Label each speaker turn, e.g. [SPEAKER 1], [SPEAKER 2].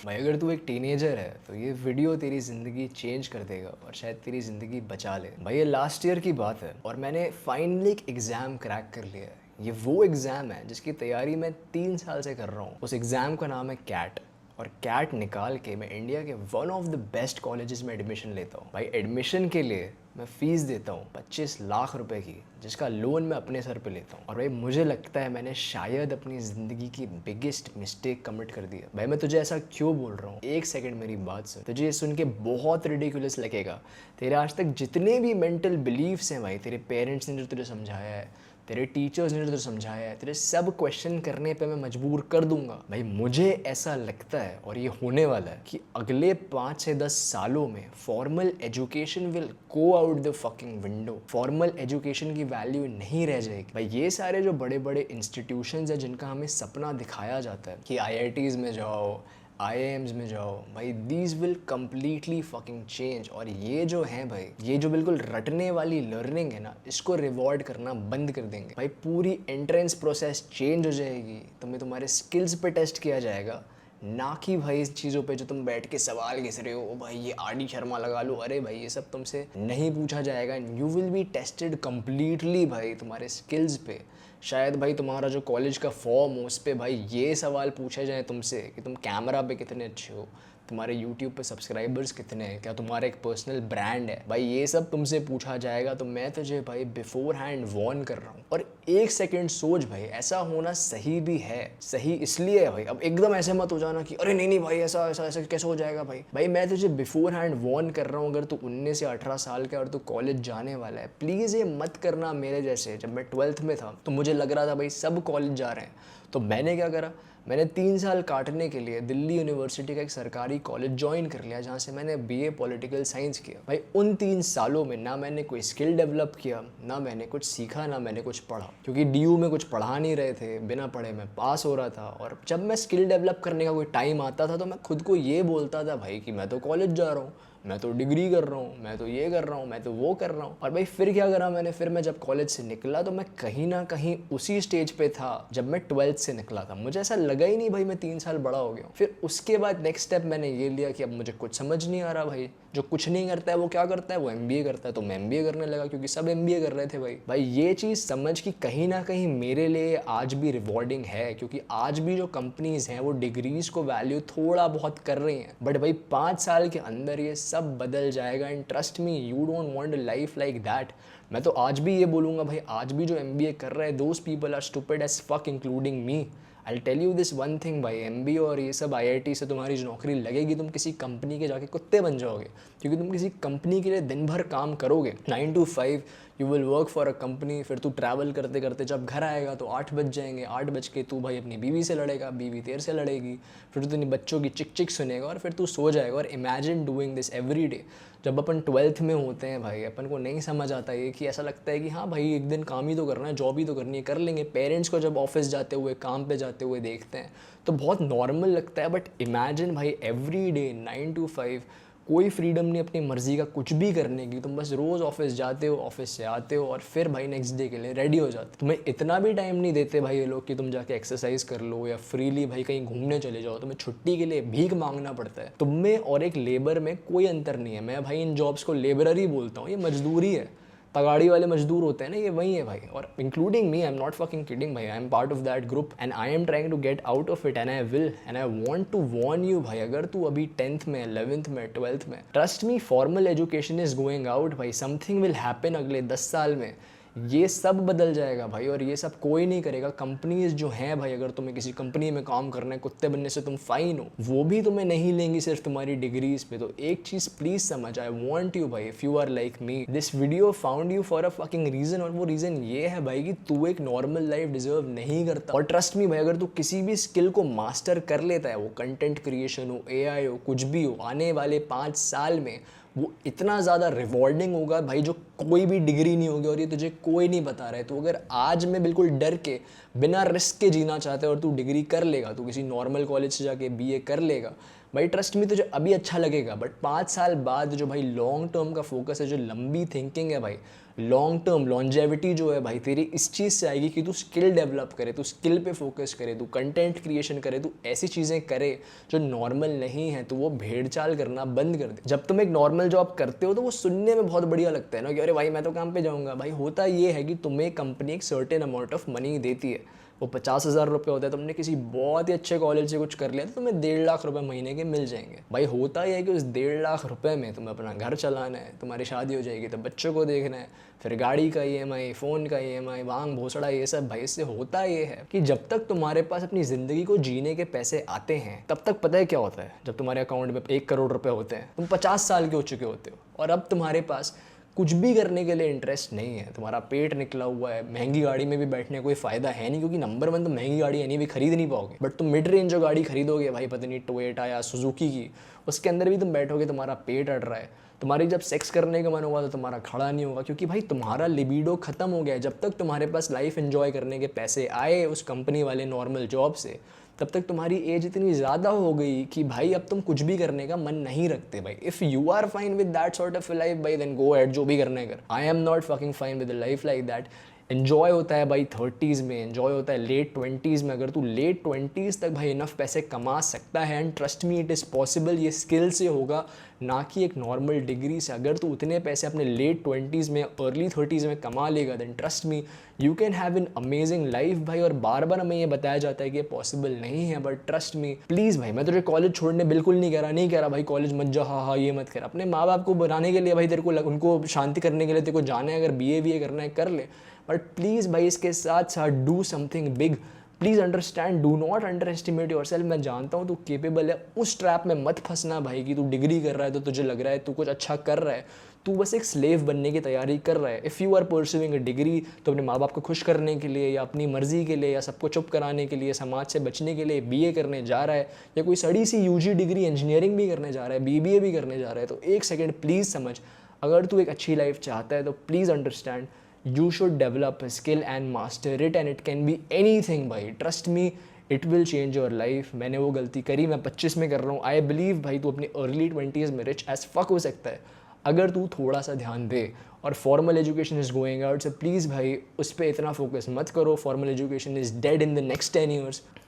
[SPEAKER 1] भाई अगर तू एक टीनेजर है तो ये वीडियो तेरी ज़िंदगी चेंज कर देगा और शायद तेरी ज़िंदगी बचा ले। भाई ये लास्ट ईयर की बात है और मैंने फाइनली एक एग्ज़ाम क्रैक कर लिया है। ये वो एग्ज़ाम है जिसकी तैयारी मैं 3 साल से कर रहा हूँ। उस एग्ज़ाम का नाम है कैट और कैट निकाल के मैं इंडिया के one of the best colleges में एडमिशन लेता हूँ। भाई एडमिशन के लिए मैं फ़ीस देता हूँ 25 लाख रुपए की, जिसका लोन मैं अपने सर पे लेता हूँ। और भाई मुझे लगता है मैंने शायद अपनी ज़िंदगी की बिगेस्ट मिस्टेक कमिट कर दिया। भाई मैं तुझे ऐसा क्यों बोल रहा हूँ, एक सेकंड मेरी बात सुन। तुझे ये सुन के बहुत रिडिकुलस लगेगा। तेरे आज तक जितने भी मेंटल बिलीव्स हैं भाई, तेरे पेरेंट्स ने जो तुझे समझाया है, तेरे टीचर्स ने जो तुझे समझाया है, तेरे सब क्वेश्चन करने पे मैं मजबूर कर दूंगा। भाई मुझे ऐसा लगता है और ये होने वाला है कि अगले 5 से 10 सालों में formal education will go out the fucking window. Formal education की वैल्यू नहीं रह जाएगी। भाई ये सारे जो बड़े बड़े इंस्टीट्यूशंस हैं जिनका हमें सपना दिखाया जाता है कि आईआईटीज़ में जाओ, आईआईएम्स में जाओ, भाई these will completely fucking change. और ये जो है भाई, ये जो बिल्कुल रटने वाली लर्निंग है ना, इसको रिवॉर्ड करना बंद कर देंगे। भाई पूरी एंट्रेंस प्रोसेस चेंज हो जाएगी। तुम्हें तुम्हारे स्किल्स पे टेस्ट किया जाएगा, ना कि भाई इस चीज़ों पे जो तुम बैठ के सवाल घिस रहे हो, भाई ये आर.डी. शर्मा लगा लो। अरे भाई ये सब तुमसे नहीं पूछा जाएगा। You will be tested completely भाई तुम्हारे स्किल्स पे। शायद भाई तुम्हारा जो कॉलेज का फॉर्म हो उस पर भाई ये सवाल पूछे जाए तुमसे कि तुम कैमरा पे कितने अच्छे हो, तुम्हारे यूट्यूब पे सब्सक्राइबर्स कितने हैं, क्या तुम्हारा एक पर्सनल ब्रांड है। भाई ये सब तुमसे पूछा जाएगा। तो मैं तुझे भाई बिफोर हैंड वार्न कर रहा हूँ। और एक सेकंड सोच भाई, ऐसा होना सही भी है। सही इसलिए है भाई, अब एकदम ऐसे मत हो जाना कि अरे नहीं नहीं भाई ऐसा ऐसा ऐसा कैसे हो जाएगा। भाई मैं तुझे बिफोर हैंड वार्न कर रहा हूँ। अगर तू 19 या 18 साल का और तू कॉलेज जाने वाला है, प्लीज़ ये मत करना मेरे जैसे। जब मैं 12th में था तो मुझे लग रहा था भाई सब कॉलेज जा रहे हैं, तो मैंने क्या करा, मैंने 3 साल काटने के लिए दिल्ली यूनिवर्सिटी का एक सरकारी कॉलेज ज्वाइन कर लिया, जहाँ से मैंने बीए पॉलिटिकल साइंस किया। भाई उन 3 सालों में ना मैंने कोई स्किल डेवलप किया, ना मैंने कुछ सीखा, ना मैंने कुछ पढ़ा, क्योंकि डीयू में कुछ पढ़ा नहीं रहे थे। बिना पढ़े मैं पास हो रहा था। और जब मैं स्किल डेवलप करने का कोई टाइम आता था तो मैं खुद को ये बोलता था भाई कि मैं तो कॉलेज जा रहा हूँ, मैं तो डिग्री कर रहा हूँ, मैं तो ये कर रहा हूँ, मैं तो वो कर रहा हूँ। और भाई फिर क्या करा मैंने, फिर मैं जब कॉलेज से निकला तो मैं कहीं ना कहीं उसी स्टेज पे था जब मैं 12th से निकला था। मुझे ऐसा लगा ही नहीं भाई मैं 3 साल बड़ा हो गया हूँ। फिर उसके बाद नेक्स्ट स्टेप मैंने ये लिया कि अब मुझे कुछ समझ नहीं आ रहा। भाई जो कुछ नहीं करता है वो क्या करता है, वो एमबीए करता है। तो मैं एमबीए करने लगा क्योंकि सब एमबीए कर रहे थे। भाई ये चीज़ समझ कि कहीं ना कहीं मेरे लिए आज भी रिवॉर्डिंग है, क्योंकि आज भी जो कंपनीज हैं वो डिग्रीज को वैल्यू थोड़ा बहुत कर रही हैं। बट भाई 5 साल के अंदर ये सब बदल जाएगा। And trust me, you don't want a life like that. मैं तो आज भी ये बोलूँगा भाई, आज भी जो एमबीए कर रहे हैं those people are stupid as fuck, including me. I tell you this one thing भाई, एमबीए और ये सब आईआईटी से तुम्हारी जो नौकरी लगेगी, तुम किसी कंपनी के जाके कुत्ते बन जाओगे। क्योंकि तुम किसी कंपनी के लिए दिन भर काम करोगे 9 to 5, you will work for a company. फिर तू ट्रैवल करते करते जब घर आएगा तो 8 बज जाएंगे। 8 बज के तू भाई अपनी बीवी से लड़ेगा, बीवी तेरे से लड़ेगी, फिर तू अपने बच्चों की चिक चिक सुनेगा और फिर तू सो जाएगा। और imagine doing this every day. जब अपन 12th में होते हैं भाई, अपन को नहीं समझ आता ये, कि ऐसा लगता है कि हाँ भाई एक दिन काम ही तो करना है, जॉब ही तो करनी है, कर लेंगे। पेरेंट्स को जब ऑफिस जाते हुए, काम पे जाते हुए देखते हैं तो बहुत नॉर्मल लगता है। बट इमेजिन भाई एवरी डे 9 to 5, कोई फ्रीडम नहीं अपनी मर्जी का कुछ भी करने की। तुम बस रोज़ ऑफिस जाते हो, ऑफिस से आते हो और फिर भाई नेक्स्ट डे के लिए रेडी हो जाते। तुम्हें इतना भी टाइम नहीं देते भाई ये लोग कि तुम जाके एक्सरसाइज कर लो या फ्रीली भाई कहीं घूमने चले जाओ। तुम्हें छुट्टी के लिए भीख मांगना पड़ता है। तुम में और एक लेबर में कोई अंतर नहीं है। मैं भाई इन जॉब्स को लेबररी बोलता हूँ, ये मजदूरी है। तगाड़ी वाले मजदूर होते हैं ना, ये वही है भाई। और including me, I am not fucking kidding भाई, I am part of that group and I am trying to get out of it and I will and I want to warn you भाई। अगर तू अभी 10th में, 11th में, 12th में, trust me, formal education is going out भाई। Something will happen अगले 10 साल में। ये सब बदल जाएगा भाई और ये सब कोई नहीं करेगा। कंपनीज जो हैं भाई, अगर तुम्हें किसी कंपनी में काम करना है, कुत्ते बनने से तुम फाइन हो, वो भी तुम्हें नहीं लेंगी सिर्फ तुम्हारी डिग्रीज पे। तो एक चीज प्लीज समझ, आई वांट यू भाई, if you are like me, this video found you for a fucking reason. और वो रीजन ये है भाई कि तू एक नॉर्मल लाइफ डिजर्व नहीं करता। और ट्रस्ट मी भाई, अगर तू किसी भी स्किल को मास्टर कर लेता है, वो कंटेंट क्रिएशन हो, एआई हो, कुछ भी हो, आने वाले 5 साल में वो इतना ज़्यादा रिवॉर्डिंग होगा भाई जो कोई भी डिग्री नहीं होगी। और ये तुझे कोई नहीं बता रहा है। तो अगर आज में बिल्कुल डर के, बिना रिस्क के जीना चाहते हैं और तू डिग्री कर लेगा, तू किसी नॉर्मल कॉलेज से जाके बीए कर लेगा, भाई ट्रस्ट में तुझे अभी अच्छा लगेगा, बट 5 साल बाद जो भाई लॉन्ग टर्म का फोकस है, जो लंबी थिंकिंग है भाई, लॉन्ग टर्म लॉन्जेविटी जो है भाई तेरी इस चीज़ से आएगी कि तू स्किल डेवलप करे, तू स्किल पे फोकस करे, तू कंटेंट क्रिएशन करे, तू ऐसी चीज़ें करे जो नॉर्मल नहीं है, तो वो भेड़ चाल करना बंद कर दे। जब तुम एक नॉर्मल जॉब करते हो तो वो सुनने में बहुत बढ़िया लगता है ना कि अरे भाई मैं तो काम पे जाऊँगा। भाई होता ये है कि तुम्हें कंपनी एक सर्टेन अमाउंट ऑफ मनी देती है, वो 50,000 रुपये होता है, तुमने किसी बहुत ही अच्छे कॉलेज से कुछ कर लिया तो तुम्हें 1.5 लाख रुपए महीने के मिल जाएंगे। भाई होता ही है कि उस 1.5 लाख रुपए में तुम्हें अपना घर चलाना है, तुम्हारी शादी हो जाएगी तो बच्चों को देखना है, फिर गाड़ी का EMI, फ़ोन का EMI, वांग भोसड़ा, ये सब। भाई इससे होता ये है कि जब तक तुम्हारे पास अपनी ज़िंदगी को जीने के पैसे आते हैं तब तक पता है क्या होता है, जब तुम्हारे अकाउंट में 1 करोड़ रुपए होते हैं, तुम 50 साल के हो चुके होते हो और अब तुम्हारे पास कुछ भी करने के लिए इंटरेस्ट नहीं है, तुम्हारा पेट निकला हुआ है, महंगी गाड़ी में भी बैठने कोई फ़ायदा है नहीं, क्योंकि नंबर 1 तो महंगी गाड़ी यानी भी खरीद नहीं पाओगे, बट तुम मिड रेंज जो गाड़ी खरीदोगे भाई, पता नहीं टोयोटा या सुजुकी की, उसके अंदर भी तुम बैठोगे, तुम्हारा पेट अड़ रहा है, तुम्हारी जब सेक्स करने का मन होगा तो तुम्हारा खड़ा नहीं होगा, क्योंकि भाई तुम्हारा लिबिडो खत्म हो गया है। जब तक तुम्हारे पास लाइफ एंजॉय करने के पैसे आए उस कंपनी वाले नॉर्मल जॉब से, तब तक तुम्हारी एज इतनी ज़्यादा हो गई कि भाई अब तुम कुछ भी करने का मन नहीं रखते। भाई if you are fine with that sort of life भाई, देन गो एट, जो भी करना है कर। I am not fucking fine with life like that. Enjoy होता है भाई 30s में, एन्जॉय होता है लेट 20s में। अगर तू लेट 20s तक भाई इनफ पैसे कमा सकता है, and trust me it is possible, ये स्किल से होगा ना कि एक नॉर्मल डिग्री से। अगर तू उतने पैसे अपने लेट 20s में, अर्ली 30s में कमा लेगा, then trust me you can have an amazing life भाई। और बार बार हमें ये बताया जाता है कि ये पॉसिबल नहीं है, बट ट्रस्ट मी प्लीज़ भाई, मैं तुझे कॉलेज छोड़ने बिल्कुल नहीं कह रहा भाई कॉलेज मत जा, हाँ ये मत कर। अपने माँ बाप को बनाने के लिए भाई, तेरे को उनको शांति करने के लिए तेरे को जाना है, अगर BA करना है कर ले, बट प्लीज़ भाई इसके साथ साथ do something big. Please understand, do not under estimate your self. मैं जानता हूँ तू केपेबल है, उस ट्रैप में मत फंसना भाई कि तू डिग्री कर रहा है तो तुझे लग रहा है तू कुछ अच्छा कर रहा है, तू बस एक स्लेव बनने की तैयारी कर रहा है। If you are pursuing a degree तो अपने माँ बाप को खुश करने के लिए या अपनी मर्जी के लिए या सबको चुप कराने के लिए, समाज से बचने के लिए BA करने जा रहा है, या कोई सड़ी सी UG डिग्री इंजीनियरिंग भी करने जा रहा है, BBA भी करने जा रहा है, तो एक सेकेंड प्लीज़ समझ, अगर तू एक अच्छी लाइफ चाहता है तो please understand you should develop a skill and master it, and it can be anything भाई, trust me it will change your life। मैंने वो गलती करी, मैं 25 में कर रहा हूँ। I believe भाई तू अपनी अर्ली 20s में रिच एज फक हो सकता है अगर तू थोड़ा सा ध्यान दे। और formal education is going out, so please भाई उस पर इतना फोकस मत करो। Formal education is dead in the next 10 years।